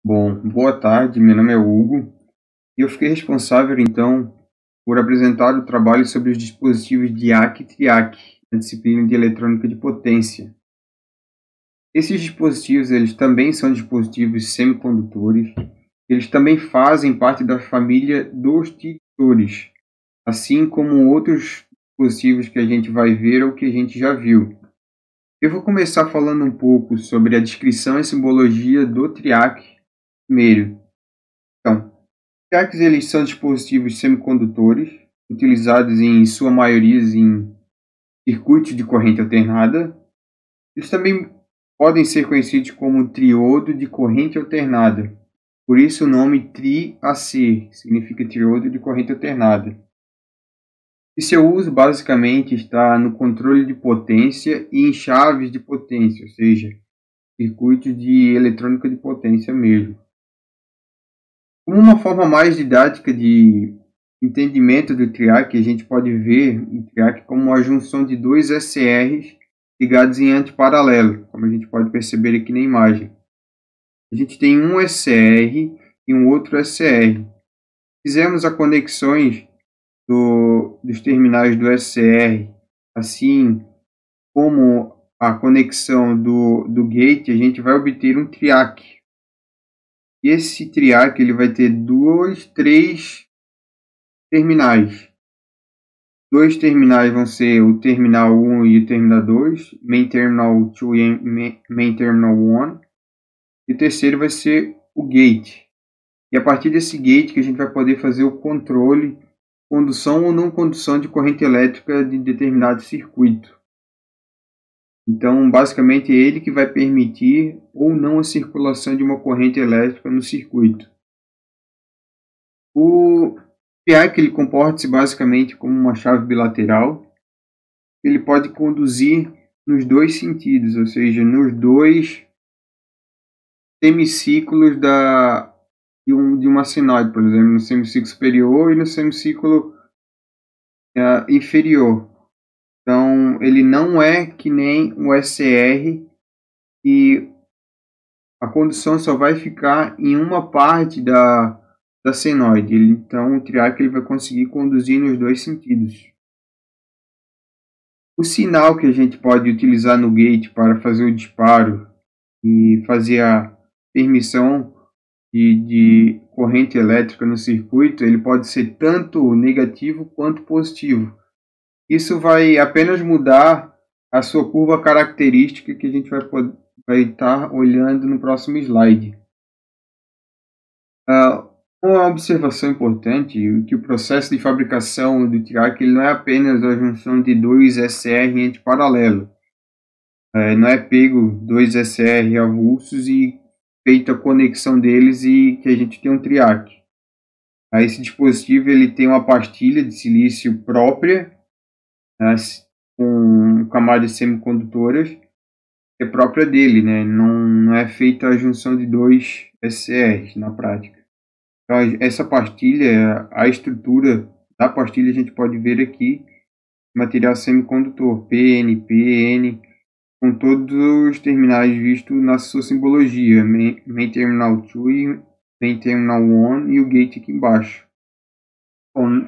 Bom, boa tarde, meu nome é Hugo e eu fiquei responsável então por apresentar o trabalho sobre os dispositivos DIAC e TRIAC na disciplina de eletrônica de potência. Esses dispositivos eles também são dispositivos semicondutores, eles também fazem parte da família dos tritores, assim como outros dispositivos que a gente vai ver ou que a gente já viu. Eu vou começar falando um pouco sobre a descrição e simbologia do TRIAC primeiro. Então, TRIACs eles são dispositivos semicondutores, utilizados em sua maioria em circuitos de corrente alternada. Eles também podem ser conhecidos como triodo de corrente alternada, por isso o nome TRI-AC, que significa triodo de corrente alternada. E seu uso basicamente está no controle de potência e em chaves de potência, ou seja, circuitos de eletrônica de potência mesmo. Como uma forma mais didática de entendimento do TRIAC, a gente pode ver o TRIAC como uma junção de dois SRs ligados em antiparalelo, como a gente pode perceber aqui na imagem. A gente tem um SR e um outro SR. Fizemos as conexões dos terminais do SR, assim como a conexão do gate, a gente vai obter um TRIAC. E esse TRIAC ele vai ter três terminais. Dois terminais vão ser o terminal 1 e o terminal 2, Main Terminal 2 e Main Terminal 1. E o terceiro vai ser o gate. E a partir desse gate que a gente vai poder fazer o controle, condução ou não condução de corrente elétrica de determinado circuito. Então, basicamente, é ele que vai permitir ou não a circulação de uma corrente elétrica no circuito. O TRIAC ele comporta-se basicamente como uma chave bilateral. Ele pode conduzir nos dois sentidos, ou seja, nos dois semiciclos de uma senoide, por exemplo, no semiciclo superior e no semiciclo inferior. Então, ele não é que nem o SR, e a condução só vai ficar em uma parte da senoide. Então, o TRIAC ele vai conseguir conduzir nos dois sentidos. O sinal que a gente pode utilizar no gate para fazer o disparo e fazer a permissão de corrente elétrica no circuito, ele pode ser tanto negativo quanto positivo. Isso vai apenas mudar a sua curva característica que a gente vai estar olhando no próximo slide. Uma observação importante é que o processo de fabricação do TRIAC ele não é apenas a junção de dois SR em antiparalelo. Não é pego dois SR avulsos e feita a conexão deles e que a gente tem um TRIAC. Esse dispositivo ele tem uma pastilha de silício própria, com camadas semicondutoras, que é própria dele, né? Não é feita a junção de dois SRs na prática. Então, essa pastilha, a estrutura da pastilha a gente pode ver aqui, material semicondutor, PN, PN, com todos os terminais vistos na sua simbologia, Main Terminal 2, Main Terminal 1 e o gate aqui embaixo. Bom,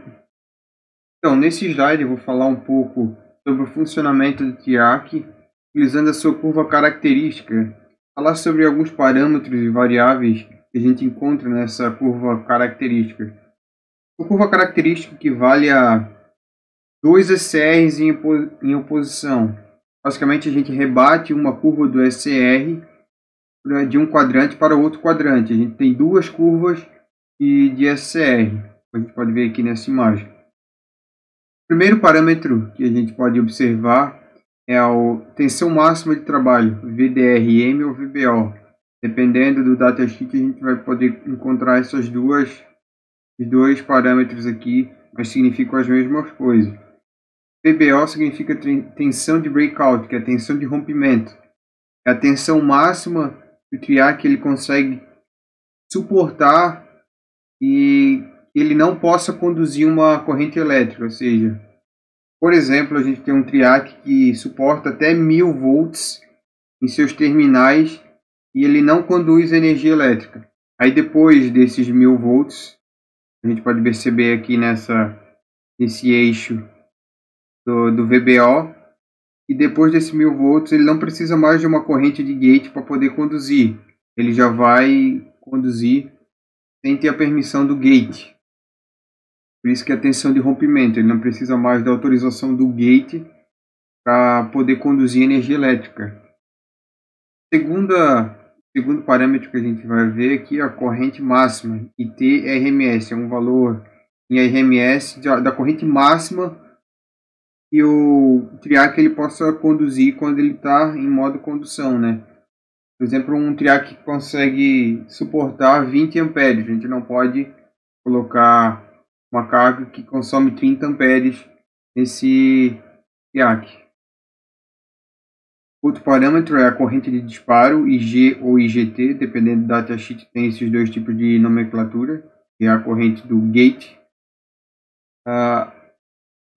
então, nesse slide eu vou falar um pouco sobre o funcionamento do TRIAC, utilizando a sua curva característica, falar sobre alguns parâmetros e variáveis que a gente encontra nessa curva característica. A curva característica equivale a dois SRs em oposição. Basicamente, a gente rebate uma curva do SR de um quadrante para outro quadrante. A gente tem duas curvas de SR, a gente pode ver aqui nessa imagem. O primeiro parâmetro que a gente pode observar é a tensão máxima de trabalho, VDRM ou VBO. Dependendo do datasheet, a gente vai poder encontrar esses dois parâmetros aqui, mas significam as mesmas coisas. VBO significa tensão de breakout, que é a tensão de rompimento. É a tensão máxima que o TRIAC ele consegue suportar e ele não possa conduzir uma corrente elétrica, ou seja, por exemplo, a gente tem um TRIAC que suporta até 1000 volts em seus terminais e ele não conduz energia elétrica. Aí depois desses 1000 volts, a gente pode perceber aqui nesse eixo do VBO, e depois desse 1000 volts ele não precisa mais de uma corrente de gate para poder conduzir. Ele já vai conduzir sem ter a permissão do gate. Por isso que a tensão de rompimento, ele não precisa mais da autorização do gate para poder conduzir energia elétrica. Segundo parâmetro que a gente vai ver aqui, a corrente máxima, ITRMS, é um valor em RMS da corrente máxima que o triac ele possa conduzir quando ele está em modo condução, né? Por exemplo, um triac que consegue suportar 20 amperes, a gente não pode colocar uma carga que consome 30 amperes nesse triac. Outro parâmetro é a corrente de disparo, IG ou IGT, dependendo do datasheet, tem esses dois tipos de nomenclatura, que é a corrente do gate.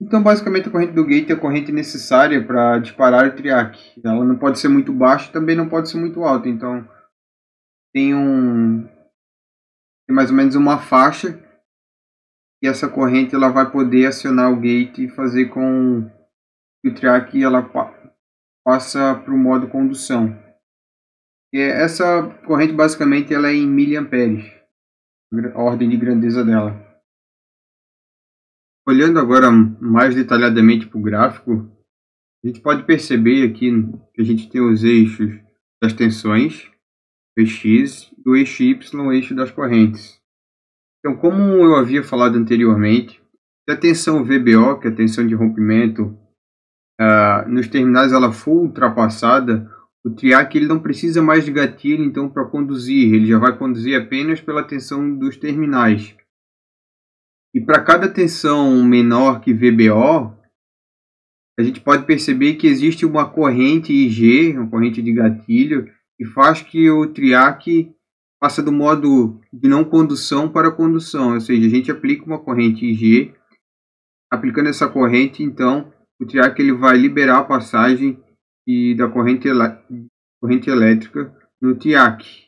Então, basicamente, a corrente do gate é a corrente necessária para disparar o triac. Ela não pode ser muito baixa, também não pode ser muito alta. Então, tem mais ou menos uma faixa e essa corrente ela vai poder acionar o gate e fazer com que o triac ela passa para o modo condução. Essa corrente basicamente ela é em miliamperes, a ordem de grandeza dela. Olhando agora mais detalhadamente para o gráfico, a gente pode perceber aqui que a gente tem os eixos das tensões, o eixo X e o eixo Y, o eixo das correntes. Então, como eu havia falado anteriormente, se a tensão VBO, que é a tensão de rompimento, nos terminais ela for ultrapassada, o triac ele não precisa mais de gatilho então para conduzir, ele já vai conduzir apenas pela tensão dos terminais. E para cada tensão menor que VBO, a gente pode perceber que existe uma corrente IG, uma corrente de gatilho, que faz que o triac passa do modo de não condução para condução, ou seja, a gente aplica uma corrente IG, aplicando essa corrente, então, o triac ele vai liberar a passagem da corrente elétrica no triac.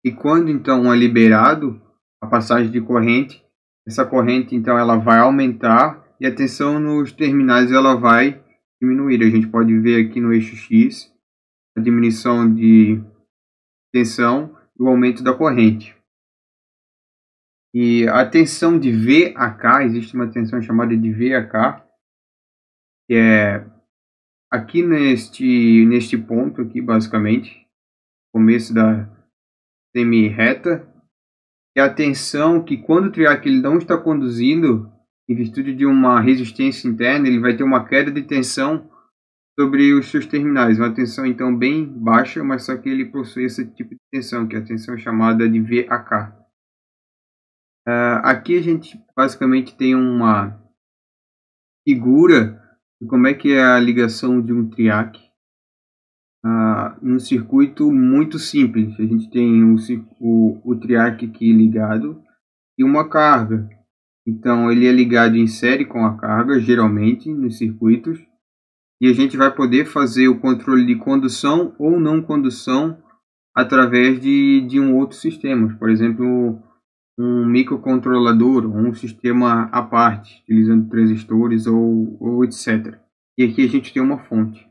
E quando então é liberado a passagem de corrente, essa corrente então ela vai aumentar e a tensão nos terminais ela vai diminuir. A gente pode ver aqui no eixo X a diminuição de tensão e o aumento da corrente. E a tensão de VAK, existe uma tensão chamada de VAK, que é aqui neste ponto aqui basicamente, começo da semi-reta, é a tensão que quando o triac ele não está conduzindo, em virtude de uma resistência interna, ele vai ter uma queda de tensão sobre os seus terminais. Uma tensão então bem baixa, mas só que ele possui esse tipo de tensão, que é a tensão chamada de VAK. Aqui a gente basicamente tem uma figura de como é que é a ligação de um triac num circuito muito simples. A gente tem o triac aqui ligado e uma carga. Então ele é ligado em série com a carga, geralmente nos circuitos, e a gente vai poder fazer o controle de condução ou não condução através de um outro sistema, por exemplo, um microcontrolador ou um sistema à parte, utilizando transistores ou etc. E aqui a gente tem uma fonte.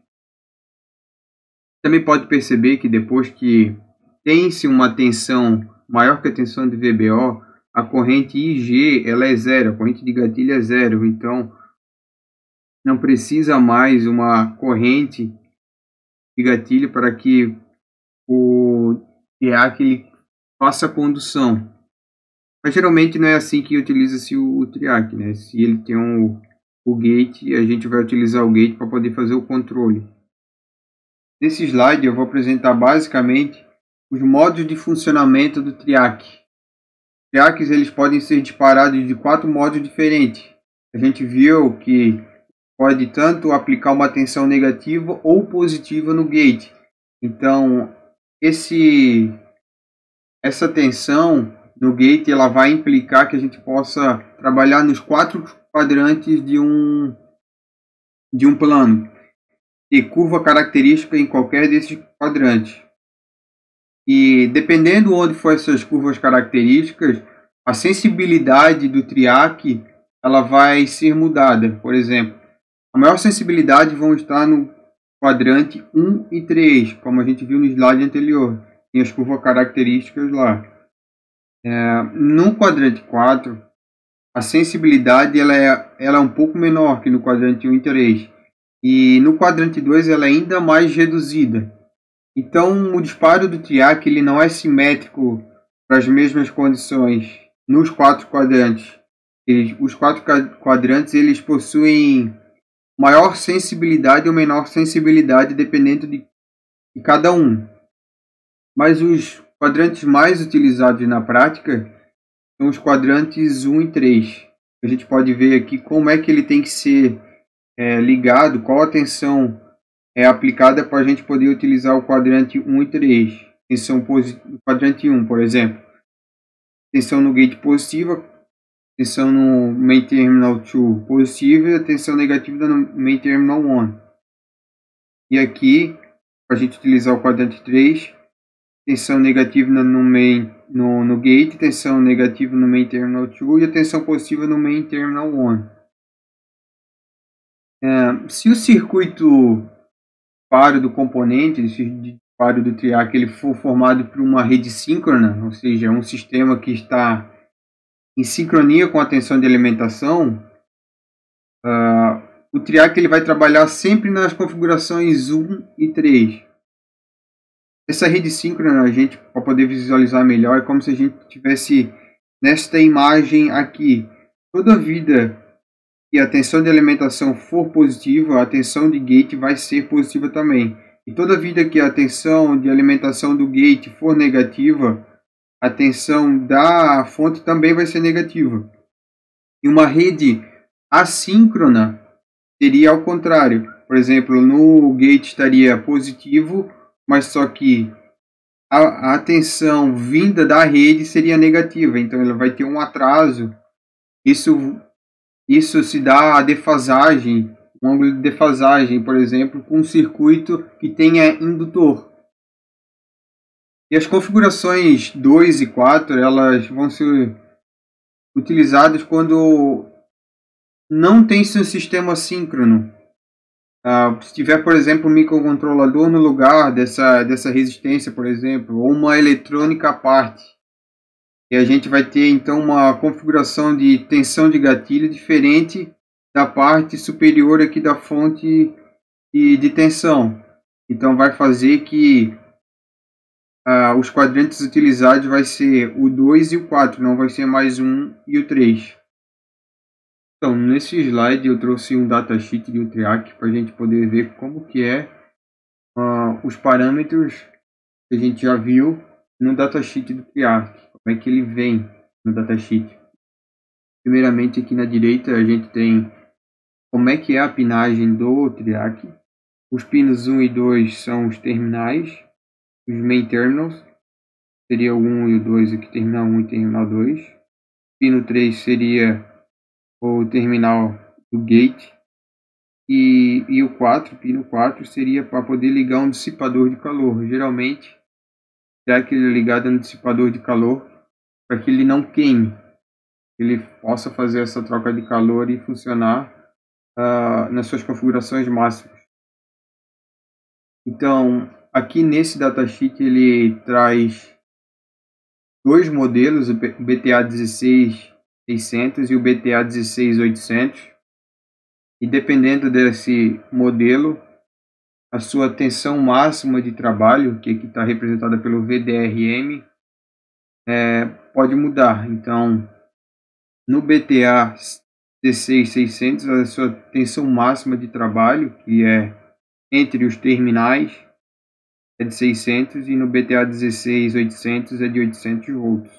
Também pode perceber que depois que tem-se uma tensão maior que a tensão de VBO, a corrente IG ela é zero, a corrente de gatilho é zero, então não precisa mais uma corrente de gatilho para que o triac ele faça a condução. Mas geralmente não é assim que utiliza-se o triac, né? Se ele tem o gate, a gente vai utilizar o gate para poder fazer o controle. Nesse slide eu vou apresentar basicamente os modos de funcionamento do triac. Triacs eles podem ser disparados de 4 modos diferentes. A gente viu que pode tanto aplicar uma tensão negativa ou positiva no gate. Então, essa tensão no gate ela vai implicar que a gente possa trabalhar nos 4 quadrantes de um plano e curva característica em qualquer desses quadrantes. E dependendo onde for essas curvas características, a sensibilidade do triac ela vai ser mudada. Por exemplo, a maior sensibilidade vão estar no quadrante 1 e 3, como a gente viu no slide anterior. Tem as curvas características lá. No quadrante 4, a sensibilidade ela é um pouco menor que no quadrante 1 e 3. E no quadrante 2 ela é ainda mais reduzida. Então o disparo do triac ele não é simétrico para as mesmas condições nos 4 quadrantes. Os 4 quadrantes eles possuem maior sensibilidade ou menor sensibilidade dependendo de cada um. Mas os quadrantes mais utilizados na prática são os quadrantes 1 e 3. A gente pode ver aqui como é que ele tem que ser ligado, qual a tensão é aplicada para a gente poder utilizar o quadrante 1 e 3. Tensão quadrante 1, por exemplo. Tensão no gate positiva, tensão no main terminal 2 positiva e a tensão negativa no main terminal 1. E aqui, para a gente utilizar o quadrante 3, tensão negativa no gate, tensão negativa no main terminal 2 e a tensão positiva no main terminal 1. Se o circuito disparo do componente, esse disparo do triac, ele for formado por uma rede síncrona, ou seja, um sistema que está em sincronia com a tensão de alimentação, o triac ele vai trabalhar sempre nas configurações 1 e 3. Essa rede síncrona, a gente, para poder visualizar melhor, é como se a gente tivesse nesta imagem aqui. Toda vida que a tensão de alimentação for positiva, a tensão de gate vai ser positiva também. E toda vida que a tensão de alimentação do gate for negativa, a tensão da fonte também vai ser negativa. E uma rede assíncrona seria ao contrário. Por exemplo, no gate estaria positivo, mas só que a tensão vinda da rede seria negativa. Então ela vai ter um atraso. Isso se dá a defasagem, um ângulo de defasagem, por exemplo, com um circuito que tenha indutor. E as configurações 2 e 4, elas vão ser utilizadas quando não tem um sistema síncrono. Se tiver, por exemplo, um microcontrolador no lugar dessa resistência, por exemplo, ou uma eletrônica à parte. E a gente vai ter então uma configuração de tensão de gatilho diferente da parte superior aqui da fonte de tensão. Então vai fazer que os quadrantes utilizados vai ser o 2 e o 4, não vai ser mais o 1 e o 3. Então, nesse slide eu trouxe um datasheet de triac para a gente poder ver como que é os parâmetros que a gente já viu no datasheet do triac, como é que ele vem no datasheet. Primeiramente aqui na direita a gente tem como é que é a pinagem do triac. Os pinos 1 e 2 são os terminais, os main terminals, seria o 1 e o 2 aqui, terminal 1 e terminal 2. Pino 3 seria o terminal do gate. E o 4, pino 4, seria para poder ligar um dissipador de calor. Geralmente, já que ele é ligado no dissipador de calor, para que ele não queime, ele possa fazer essa troca de calor e funcionar nas suas configurações máximas. Então, aqui nesse datasheet ele traz dois modelos, o BTA 16600 e o BTA 16800. E dependendo desse modelo, a sua tensão máxima de trabalho, que aqui está representada pelo VDRM, pode mudar. Então, no BTA 16600, a sua tensão máxima de trabalho, que é entre os terminais, é de 600, e no BTA 16800 é de 800 volts.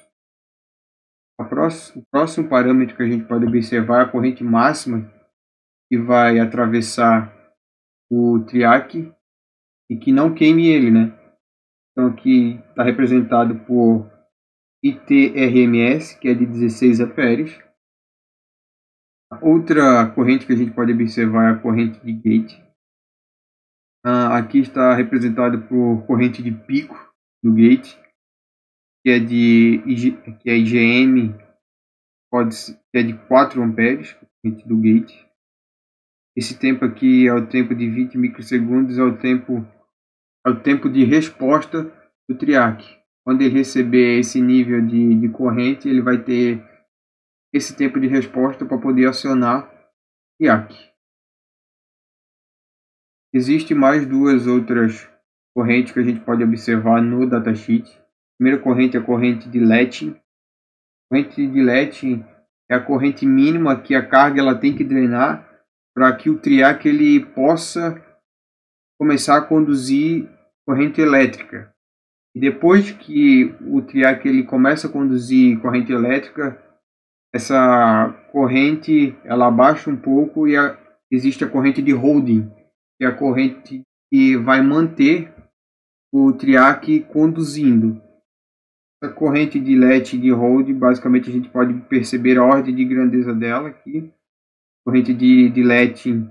O próximo parâmetro que a gente pode observar é a corrente máxima que vai atravessar o triac e que não queime ele, né? Então aqui está representado por ITRMS, que é de 16 amperes. Outra corrente que a gente pode observar é a corrente de gate. Aqui está representado por corrente de pico, do gate, que é IGM, que é de 4 amperes, corrente do gate. Esse tempo aqui é o tempo de 20 microsegundos, é o tempo de resposta do TRIAC. Quando ele receber esse nível de corrente, ele vai ter esse tempo de resposta para poder acionar o TRIAC. Existem mais duas outras correntes que a gente pode observar no datasheet. A primeira corrente é a corrente de Letting. A corrente de Letting é a corrente mínima que a carga ela tem que drenar para que o TRIAC ele possa começar a conduzir corrente elétrica. E depois que o TRIAC ele começa a conduzir corrente elétrica, essa corrente ela abaixa um pouco e existe a corrente de holding, que é a corrente que vai manter o TRIAC conduzindo. Essa corrente de LED e de hold, basicamente a gente pode perceber a ordem de grandeza dela aqui. A corrente de LED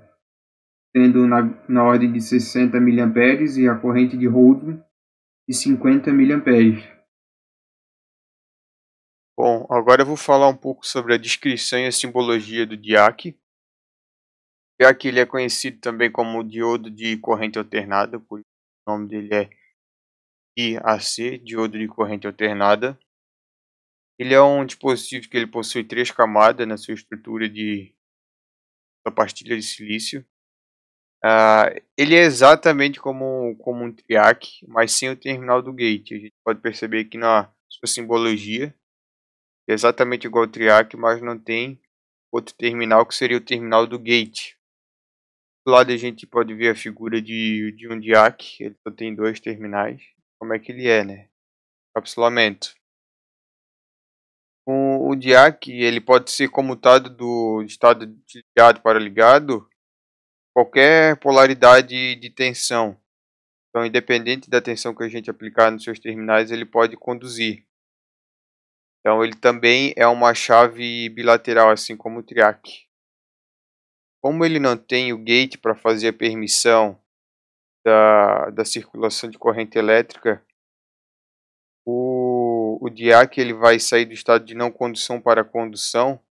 tendo na ordem de 60 mA e a corrente de hold de 50 mA. Bom, agora eu vou falar um pouco sobre a descrição e a simbologia do DIAC. O DIAC ele é conhecido também como diodo de corrente alternada, por isso o nome dele é DIAC, diodo de corrente alternada. Ele é um dispositivo que ele possui 3 camadas na sua estrutura da pastilha de silício. Ele é exatamente como um TRIAC, mas sem o terminal do gate. A gente pode perceber aqui na sua simbologia, é exatamente igual ao TRIAC, mas não tem outro terminal que seria o terminal do gate. Do lado a gente pode ver a figura de um DIAC, ele só tem 2 terminais. Como é que ele é, né? Encapsulamento. O DIAC ele pode ser comutado do estado de ligado para ligado, qualquer polaridade de tensão. Então, independente da tensão que a gente aplicar nos seus terminais, ele pode conduzir. Então, ele também é uma chave bilateral, assim como o TRIAC. Como ele não tem o gate para fazer a permissão da circulação de corrente elétrica, o DIAC ele vai sair do estado de não condução para condução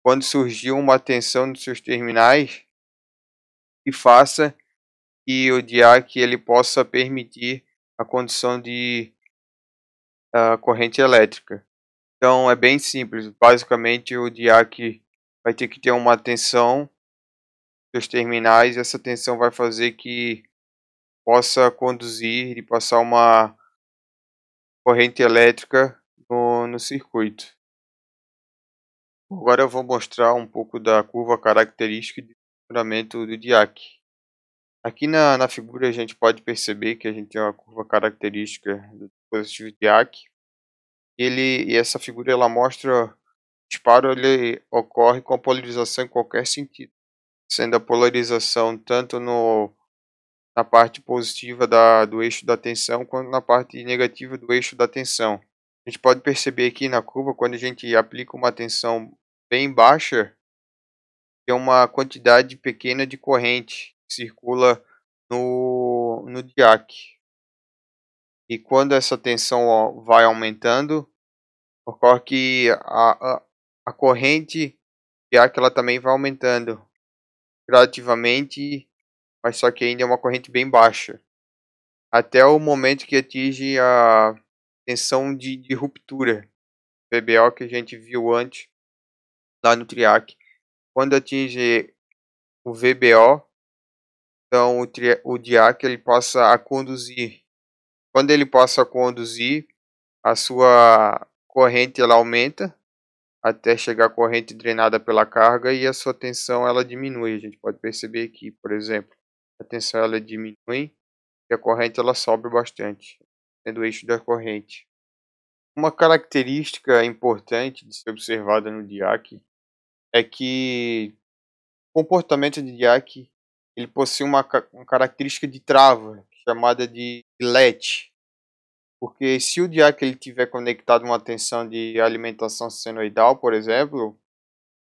quando surgiu uma tensão nos seus terminais que faça que o DIAC ele possa permitir a condução de corrente elétrica. Então é bem simples, basicamente o DIAC vai ter que ter uma tensão nos terminais e essa tensão vai fazer que possa conduzir e passar uma corrente elétrica no circuito. Agora eu vou mostrar um pouco da curva característica de funcionamento do DIAC. Aqui na figura a gente pode perceber que a gente tem uma curva característica do dispositivo DIAC. E essa figura ela mostra o disparo ele ocorre com a polarização em qualquer sentido, sendo a polarização tanto na parte positiva do eixo da tensão quanto na parte negativa do eixo da tensão. A gente pode perceber aqui na curva, quando a gente aplica uma tensão bem baixa, tem uma quantidade pequena de corrente que circula no DIAC. E quando essa tensão vai aumentando, ocorre que a corrente DIAC ela também vai aumentando gradativamente, mas só que ainda é uma corrente bem baixa, até o momento que atinge a tensão de ruptura, VBO, que a gente viu antes lá no TRIAC. Quando atinge o VBO, então o DIAC ele passa a conduzir. Quando ele passa a conduzir, a sua corrente ela aumenta até chegar a corrente drenada pela carga e a sua tensão ela diminui. A gente pode perceber aqui, por exemplo, a tensão ela diminui e a corrente ela sobe bastante, sendo o eixo da corrente. Uma característica importante de ser observada no DIAC é que o comportamento do DIAC ele possui uma característica de trava chamada de latch, porque se o DIAC ele tiver conectado a uma tensão de alimentação senoidal, por exemplo,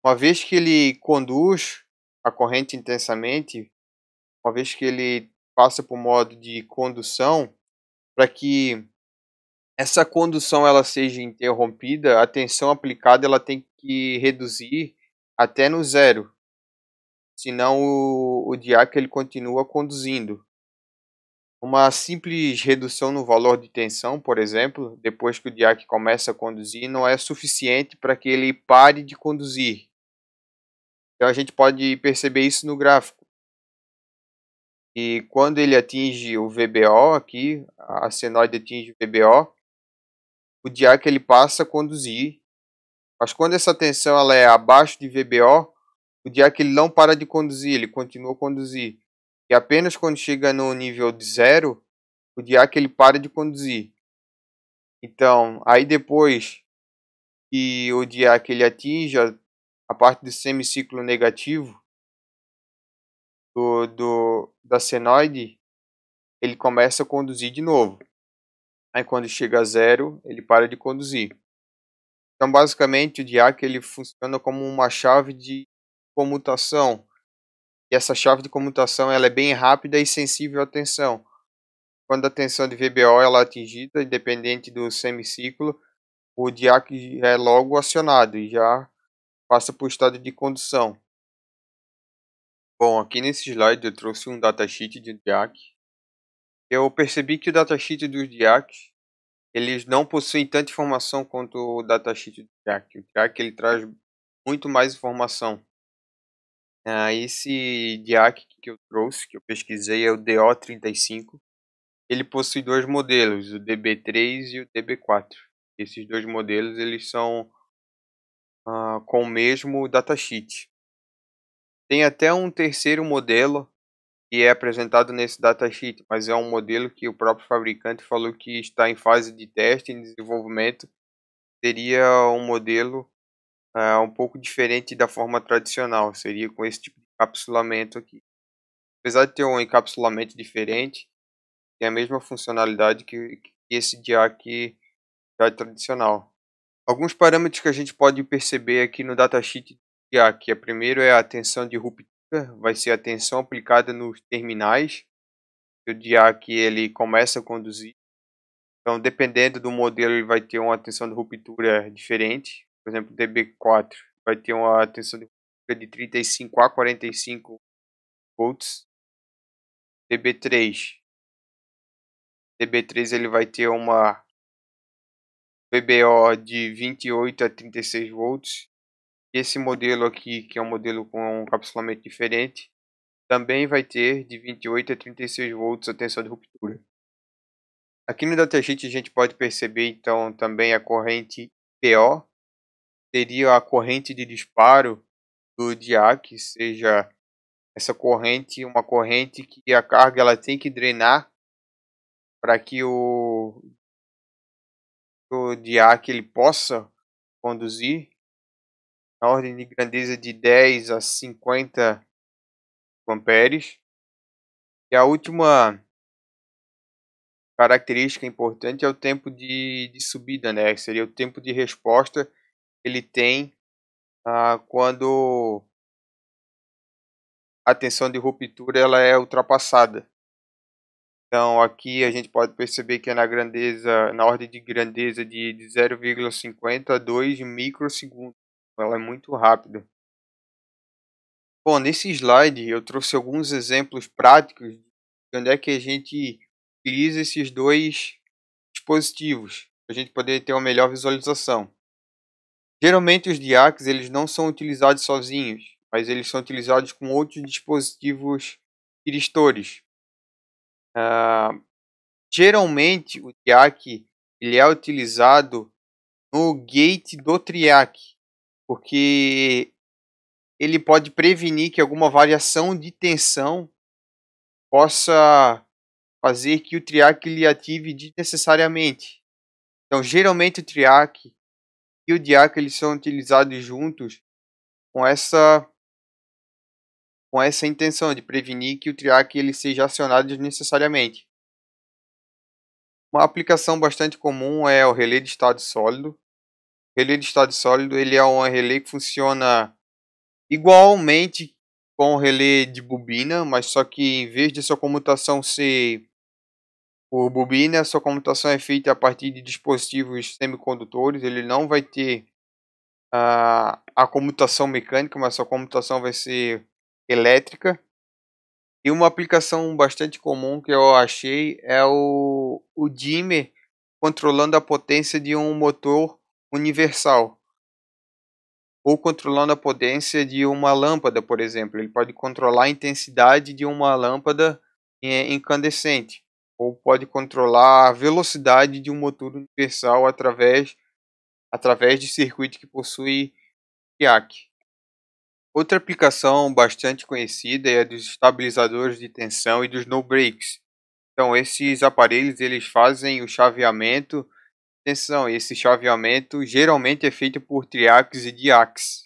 uma vez que ele conduz a corrente intensamente, uma vez que ele passa por modo de condução, para que essa condução ela seja interrompida, a tensão aplicada ela tem que reduzir até no zero, senão o diac ele continua conduzindo. Uma simples redução no valor de tensão, por exemplo, depois que o diac começa a conduzir, não é suficiente para que ele pare de conduzir. Então a gente pode perceber isso no gráfico. E quando ele atinge o VBO aqui, a senoide atinge o VBO, o diac ele passa a conduzir. Mas quando essa tensão ela é abaixo de VBO, o diac ele não para de conduzir, ele continua a conduzir. E apenas quando chega no nível de zero, o diac ele para de conduzir. Então, aí depois que o diac ele atinge a parte do semiciclo negativo da senoide, ele começa a conduzir de novo. Aí quando chega a zero, ele para de conduzir. Então, basicamente, o diac ele funciona como uma chave de comutação. E essa chave de comutação ela é bem rápida e sensível à tensão. Quando a tensão de VBO ela é atingida, independente do semiciclo, o diac é logo acionado e já passa para o estado de condução. Bom, aqui nesse slide eu trouxe um datasheet de diac. Eu percebi que o datasheet dos diacs eles não possuem tanta informação quanto o datasheet do diac. O diac ele traz muito mais informação. Esse diac que eu trouxe, que eu pesquisei, é o DO35. Ele possui dois modelos, o DB3 e o DB4. Esses dois modelos eles são com o mesmo datasheet. Tem até um terceiro modelo que é apresentado nesse datasheet, mas é um modelo que o próprio fabricante falou que está em fase de teste e desenvolvimento. Seria um modelo um pouco diferente da forma tradicional, seria com esse tipo de encapsulamento aqui. Apesar de ter um encapsulamento diferente, tem a mesma funcionalidade que esse diac já tradicional. Alguns parâmetros que a gente pode perceber aqui no datasheet do diac, a primeiro é a tensão de ruptura, vai ser a tensão aplicada nos terminais, o diac ele começa a conduzir. Então, dependendo do modelo, ele vai ter uma tensão de ruptura diferente. Por exemplo, o DB4 vai ter uma tensão de ruptura de 35 a 45 volts. DB3 ele vai ter uma VBO de 28 a 36 volts. Esse modelo aqui, que é um modelo com um encapsulamento diferente, também vai ter de 28 a 36 volts a tensão de ruptura. Aqui no datasheet a gente pode perceber então também a corrente PO, seria a corrente de disparo do diac, seja essa corrente uma corrente que a carga ela tem que drenar para que o diac ele possa conduzir na ordem de grandeza de 10 a 50 amperes. E a última característica importante é o tempo de subida, né? Seria o tempo de resposta que ele tem quando a tensão de ruptura ela é ultrapassada. Então aqui a gente pode perceber que é na ordem de grandeza de 0,50 a 2 microsegundos. Ela é muito rápida. Bom, nesse slide eu trouxe alguns exemplos práticos de onde é que a gente utiliza esses dois dispositivos para a gente poder ter uma melhor visualização. Geralmente os diacs eles não são utilizados sozinhos, mas eles são utilizados com outros dispositivos piristores. Geralmente o diac ele é utilizado no gate do triac, porque ele pode prevenir que alguma variação de tensão possa fazer que o triac ele ative desnecessariamente. Então, geralmente o triac e o diac eles são utilizados juntos com essa intenção de prevenir que o triac ele seja acionado desnecessariamente. Uma aplicação bastante comum é o relé de estado sólido. O relé de estado sólido ele é um relé que funciona igualmente com o relé de bobina, mas só que em vez de sua comutação ser O bobina, a sua comutação é feita a partir de dispositivos semicondutores, ele não vai ter a comutação mecânica, mas a sua comutação vai ser elétrica. E uma aplicação bastante comum que eu achei é o dimmer controlando a potência de um motor universal, ou controlando a potência de uma lâmpada, por exemplo. Ele pode controlar a intensidade de uma lâmpada incandescente, ou pode controlar a velocidade de um motor universal através de circuito que possui TIAC. Outra aplicação bastante conhecida é a dos estabilizadores de tensão e dos no-breaks. Então, esses aparelhos eles fazem o chaveamento de tensão. E esse chaveamento geralmente é feito por triacs e diacs.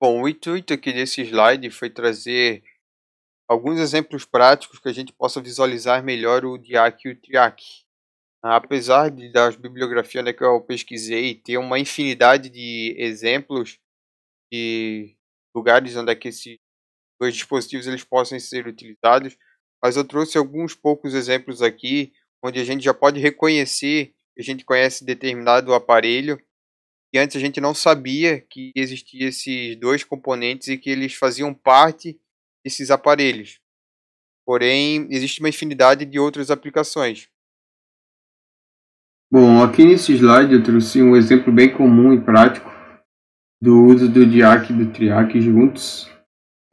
Bom, o intuito aqui desse slide foi trazer alguns exemplos práticos que a gente possa visualizar melhor o diac e o triac. Apesar das bibliografias que eu pesquisei ter uma infinidade de exemplos de lugares onde esses dois dispositivos eles possam ser utilizados, mas eu trouxe alguns poucos exemplos aqui onde a gente já pode reconhecer que a gente conhece determinado aparelho e antes a gente não sabia que existiam esses dois componentes e que eles faziam parte desses aparelhos. Porém, existe uma infinidade de outras aplicações. Bom, aqui nesse slide eu trouxe um exemplo bem comum e prático do uso do diac e do triac juntos.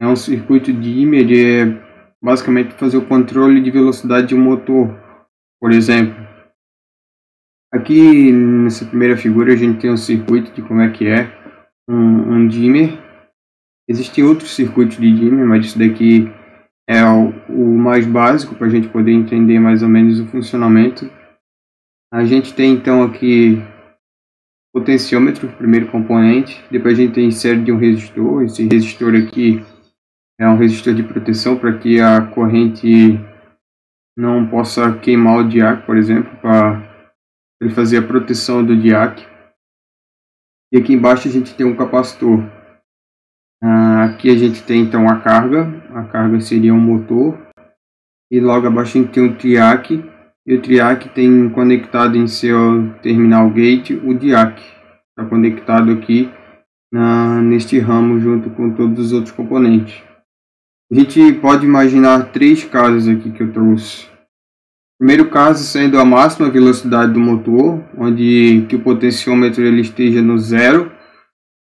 É um circuito dimmer, é basicamente fazer o controle de velocidade de um motor, por exemplo. Aqui nessa primeira figura a gente tem um circuito de como é que é um dimmer. Existem outros circuitos de dimmer, mas isso daqui é o mais básico para a gente poder entender mais ou menos o funcionamento. A gente tem então aqui potenciômetro, primeiro componente. Depois a gente tem insert de um resistor. Esse resistor aqui é um resistor de proteção para que a corrente não possa queimar o diac, por exemplo, para ele fazer a proteção do diac. E aqui embaixo a gente tem um capacitor. Aqui a gente tem então a carga seria um motor. E logo abaixo a gente tem o triac. E o triac tem conectado em seu terminal gate o diac. Está conectado aqui neste ramo junto com todos os outros componentes. A gente pode imaginar três casos aqui que eu trouxe. Primeiro caso sendo a máxima velocidade do motor, onde que o potenciômetro ele esteja no 0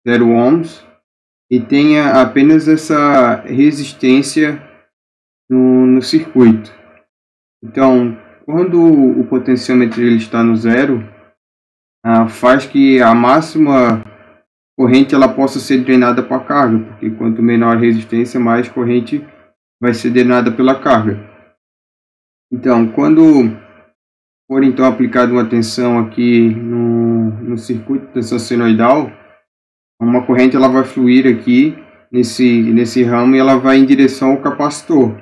ohms e tenha apenas essa resistência no circuito. Então, quando o potenciômetro ele está no 0, faz que a máxima corrente ela possa ser drenada para a carga, porque quanto menor a resistência, mais corrente vai ser drenada pela carga. Então, quando for então aplicada uma tensão aqui no circuito de tensão senoidal, uma corrente ela vai fluir aqui nesse ramo e ela vai em direção ao capacitor.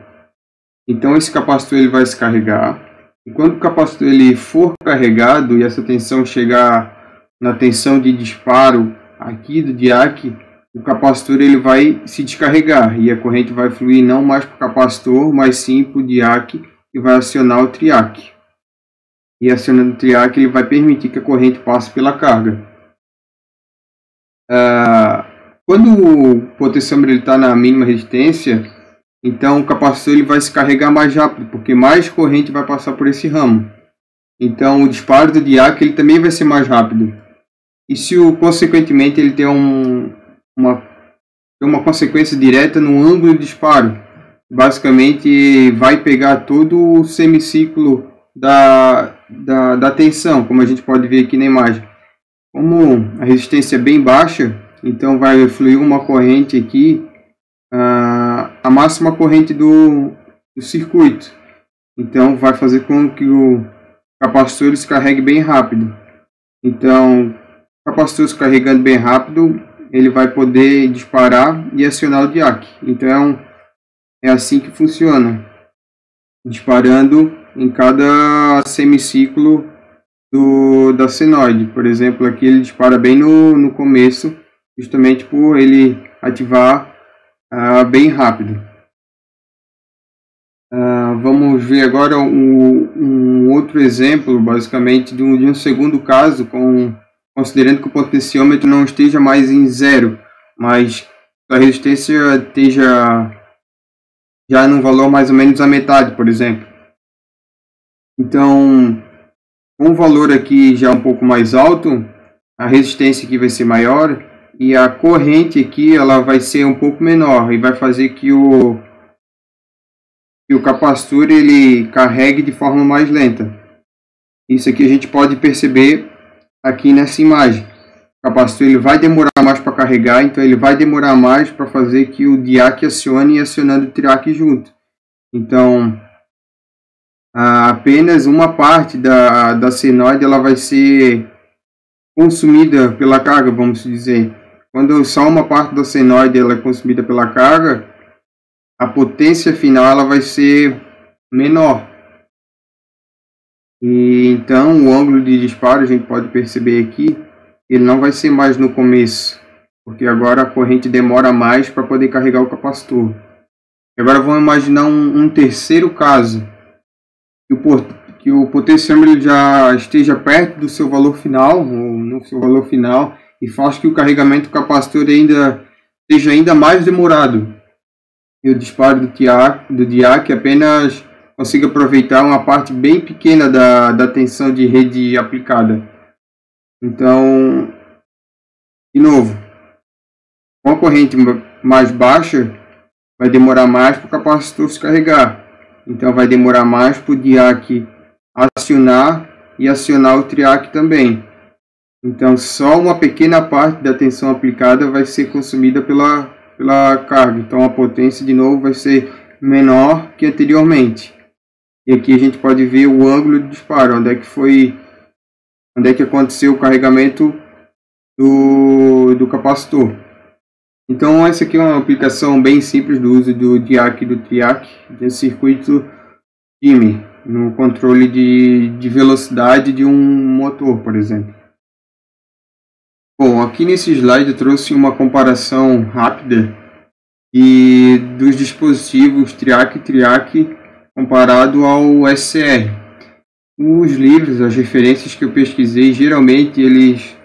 Então esse capacitor ele vai se carregar. E quando o capacitor ele for carregado e essa tensão chegar na tensão de disparo aqui do diac, o capacitor ele vai se descarregar e a corrente vai fluir não mais para o capacitor, mas sim para o diac e vai acionar o triac. E acionando o triac ele vai permitir que a corrente passe pela carga. Quando o potenciômetro está na mínima resistência, então o capacitor ele vai se carregar mais rápido, porque mais corrente vai passar por esse ramo. Então o disparo do diac ele também vai ser mais rápido. E se consequentemente ele tem uma consequência direta no ângulo de disparo, basicamente vai pegar todo o semiciclo da tensão, como a gente pode ver aqui na imagem. Como a resistência é bem baixa, então vai fluir uma corrente aqui, a máxima corrente do circuito. Então vai fazer com que o capacitor se carregue bem rápido. Então, o capacitor se carregando bem rápido, ele vai poder disparar e acionar o diac. Então é assim que funciona, disparando em cada semiciclo da senoide. Por exemplo, aqui ele dispara bem no começo, justamente por ele ativar bem rápido. Vamos ver agora um outro exemplo, basicamente, de um segundo caso, considerando que o potenciômetro não esteja mais em 0, mas a resistência esteja já num valor mais ou menos a metade, por exemplo. Então, com o valor aqui já um pouco mais alto, a resistência aqui vai ser maior e a corrente aqui ela vai ser um pouco menor e vai fazer que o capacitor ele carregue de forma mais lenta. Isso aqui a gente pode perceber aqui nessa imagem. O capacitor ele vai demorar mais para carregar, então ele vai demorar mais para fazer que o DIAC acione e acionando o TRIAC junto. Então, apenas uma parte da senoide ela vai ser consumida pela carga, vamos dizer. Quando só uma parte da senoide ela é consumida pela carga, a potência final ela vai ser menor. E então o ângulo de disparo a gente pode perceber aqui, ele não vai ser mais no começo, porque agora a corrente demora mais para poder carregar o capacitor. E agora vamos imaginar um terceiro caso, que o potenciômetro já esteja perto do seu valor final, ou no seu valor final, e faz que o carregamento do capacitor seja ainda mais demorado. E o disparo do DIAC apenas consiga aproveitar uma parte bem pequena da tensão de rede aplicada. Então, de novo, com a corrente mais baixa, vai demorar mais para o capacitor se carregar. Então, vai demorar mais para o DIAC acionar e acionar o TRIAC também. Então, só uma pequena parte da tensão aplicada vai ser consumida pela carga. Então, a potência, de novo, vai ser menor que anteriormente. E aqui a gente pode ver o ângulo de disparo, onde é que aconteceu o carregamento do capacitor. Então, essa aqui é uma aplicação bem simples do uso do DIAC e do TRIAC de circuito Timmer, no controle de velocidade de um motor, por exemplo. Bom, aqui nesse slide eu trouxe uma comparação rápida dos dispositivos TRIAC e TRIAC comparado ao SCR. Os livros, as referências que eu pesquisei, geralmente eles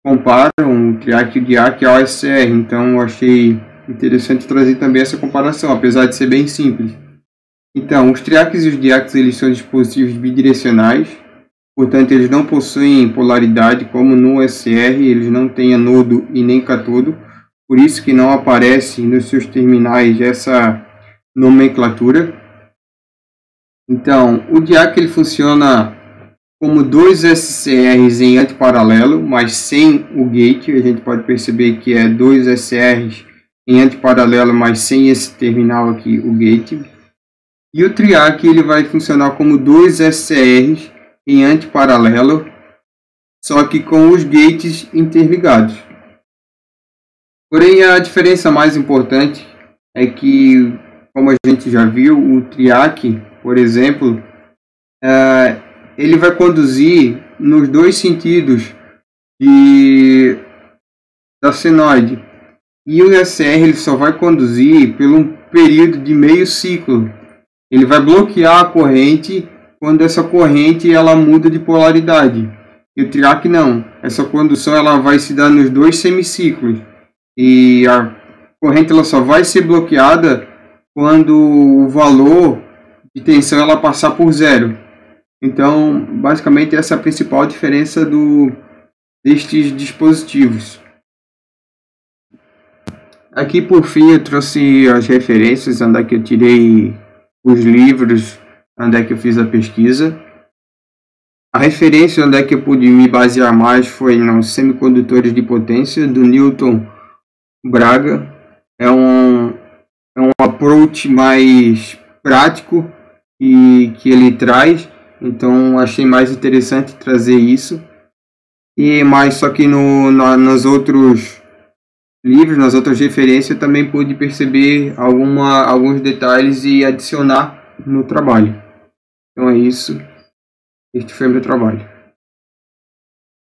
comparam o TRIAC e o DIAC ao SCR, então eu achei interessante trazer também essa comparação, apesar de ser bem simples. Então, os TRIACs e os DIACs eles são dispositivos bidirecionais, portanto eles não possuem polaridade como no SCR, eles não têm anodo e nem catodo, por isso que não aparece nos seus terminais essa nomenclatura. Então, o DIAC ele funciona como dois SCRs em antiparalelo, mas sem o gate. A gente pode perceber que é dois SCRs em antiparalelo, mas sem esse terminal aqui, o gate. E o TRIAC ele vai funcionar como dois SCRs em antiparalelo, só que com os gates interligados. Porém, a diferença mais importante é que, como a gente já viu, o TRIAC, por exemplo, ele vai conduzir nos dois sentidos da senoide. E o SCR ele só vai conduzir por um período de meio ciclo. Ele vai bloquear a corrente quando essa corrente ela muda de polaridade. E o TRIAC não. Essa condução ela vai se dar nos dois semiciclos. E a corrente ela só vai ser bloqueada quando o valor de tensão ela passar por 0. Então, basicamente, essa é a principal diferença destes dispositivos. Aqui, por fim, eu trouxe as referências, onde é que eu tirei os livros, onde é que eu fiz a pesquisa. A referência onde é que eu pude me basear mais foi nos semicondutores de potência, do Newton Braga. É um approach mais prático que ele traz. Então achei mais interessante trazer isso. Só que nos outros livros, nas outras referências, também pude perceber alguns detalhes e adicionar no trabalho. Então é isso. Este foi o meu trabalho.